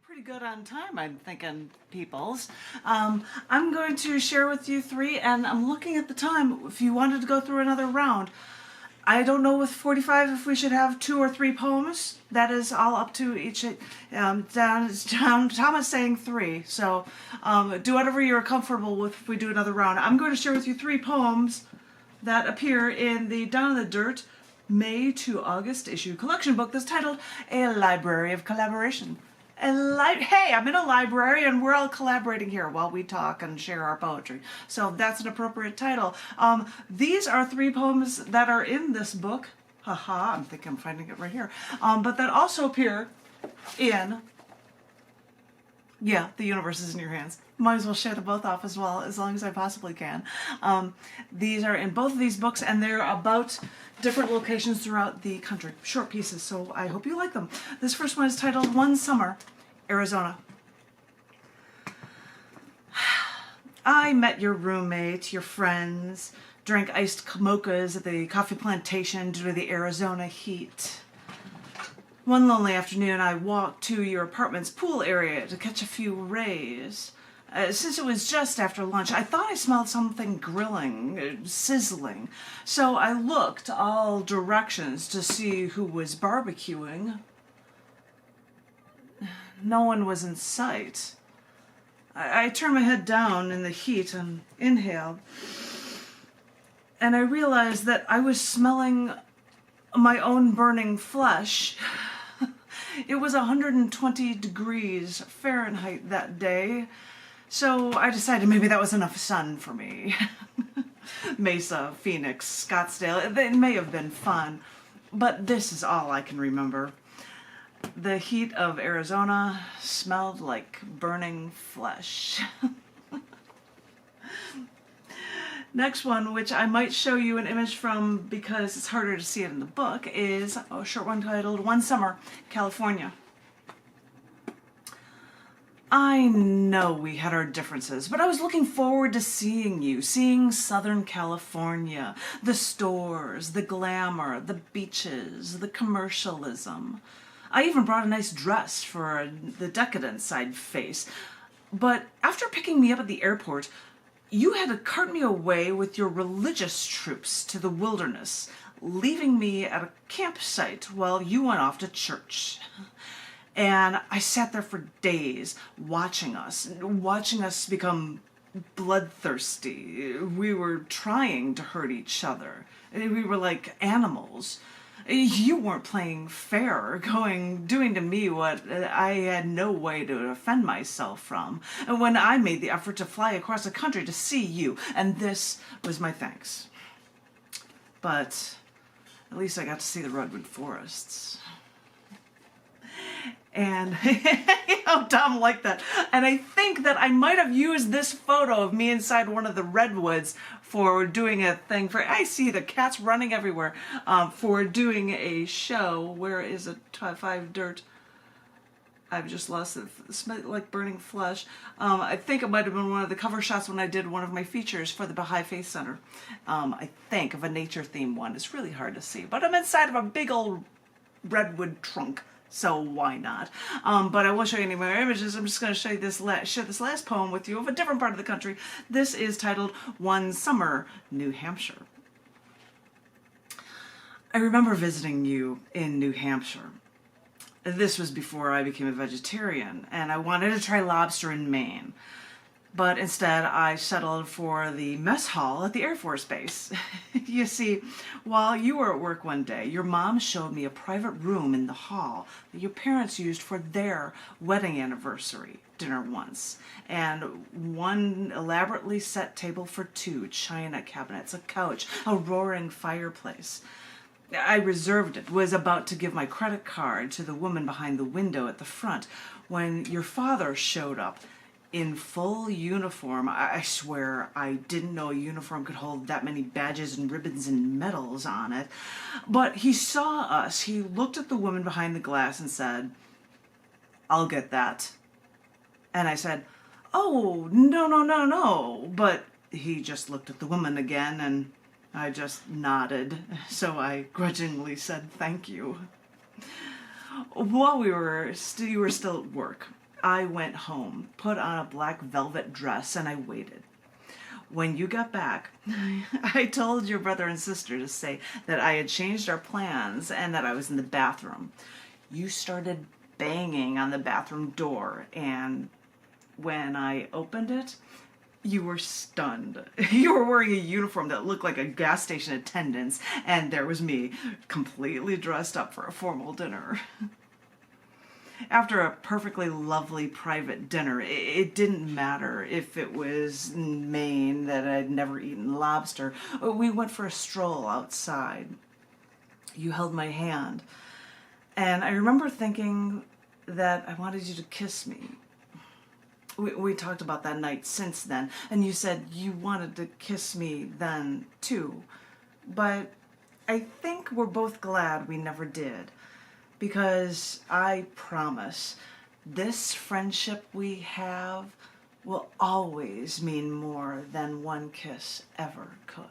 Pretty good on time, I'm thinking, peoples. I'm going to share with you three, and I'm looking at the time if you wanted to go through another round. I don't know with 45 if we should have 2 or 3 poems. That is all up to each. Tom is saying 3, so do whatever you're comfortable with if we do another round. I'm going to share with you 3 poems that appear in the Down in the Dirt May to August issue collection book that's titled A Library of Collaboration. Hey, I'm in a library and we're all collaborating here while we talk and share our poetry. So that's an appropriate title. These are 3 poems that are in this book. Haha, I'm thinking I'm finding it right here. But that also appear in, The Universe is in Your Hands. Might as well share them both off as well, as long as I possibly can. These are in both of these books, and they're about different locations throughout the country. Short pieces, so I hope you like them. This first one is titled One Summer, Arizona. I met your roommate, your friends, drank iced mochas at the coffee plantation due to the Arizona heat. One lonely afternoon, I walked to your apartment's pool area to catch a few rays. Since it was just after lunch, I thought I smelled something grilling, sizzling. So I looked all directions to see who was barbecuing. No one was in sight. I turned my head down in the heat and inhaled. And I realized that I was smelling my own burning flesh. It was 120 degrees Fahrenheit that day. So I decided maybe that was enough sun for me. Mesa, Phoenix, Scottsdale, it may have been fun, but this is all I can remember. The heat of Arizona smelled like burning flesh. Next one, which I might show you an image from because it's harder to see it in the book, is a short one titled One Summer, California. I know we had our differences, but I was looking forward to seeing you, seeing Southern California, the stores, the glamour, the beaches, the commercialism. I even brought a nice dress for the decadence I'd face. But after picking me up at the airport, you had to cart me away with your religious troops to the wilderness, leaving me at a campsite while you went off to church. And I sat there for days watching us become bloodthirsty. We were trying to hurt each other. We were like animals. You weren't playing fair, doing to me what I had no way to defend myself from. And when I made the effort to fly across the country to see you, and this was my thanks. But at least I got to see the redwood forests. And, Tom liked that. And I think that I might have used this photo of me inside one of the redwoods for doing a thing for, I see the cats running everywhere, for doing a show. Where is it? 5 Dirt. I've just lost it. It smelled like burning flesh. I think it might have been one of the cover shots when I did one of my features for the Baha'i Faith Center. I think of a nature theme one. It's really hard to see, but I'm inside of a big old redwood trunk. So why not? But I won't show you any more images. I'm just going to show you share this last poem with you of a different part of the country. This is titled One Summer, New Hampshire. I remember visiting you in New Hampshire. This was before I became a vegetarian, and I wanted to try lobster in Maine. But instead, I settled for the mess hall at the Air Force Base. You see, while you were at work one day, your mom showed me a private room in the hall that your parents used for their wedding anniversary dinner once. And one elaborately set table for 2, china cabinets, a couch, a roaring fireplace. I reserved it, was about to give my credit card to the woman behind the window at the front when your father showed up. In full uniform. I swear I didn't know a uniform could hold that many badges and ribbons and medals on it. But he saw us. He looked at the woman behind the glass and said, "I'll get that." And I said, "Oh, no. But he just looked at the woman again and I just nodded. So I grudgingly said thank you. While you were still at work, I went home, put on a black velvet dress, and I waited. When you got back, I told your brother and sister to say that I had changed our plans and that I was in the bathroom. You started banging on the bathroom door, and when I opened it, you were stunned. You were wearing a uniform that looked like a gas station attendant's, and there was me, completely dressed up for a formal dinner. After a perfectly lovely private dinner, it didn't matter if it was in Maine that I'd never eaten lobster. We went for a stroll outside. You held my hand, and I remember thinking that I wanted you to kiss me. We talked about that night since then, and you said you wanted to kiss me then too. But I think we're both glad we never did, because I promise this friendship we have will always mean more than one kiss ever could.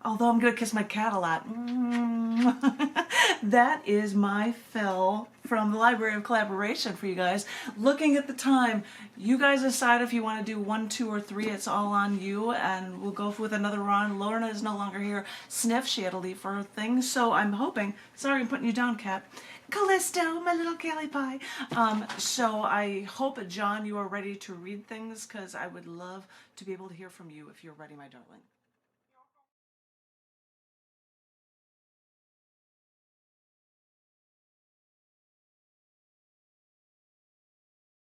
Although I'm going to kiss my cat a lot. That is my fill from the Library of Collaboration for you guys. Looking at the time, you guys decide if you want to do 1, 2, or 3. It's all on you, and we'll go with another run. Lorna is no longer here. Sniff, she had to leave for her thing, so I'm hoping, sorry I'm putting you down, cat. Callisto, my little Callie Pie. So I hope, John, you are ready to read things, because I would love to be able to hear from you if you're ready, my darling.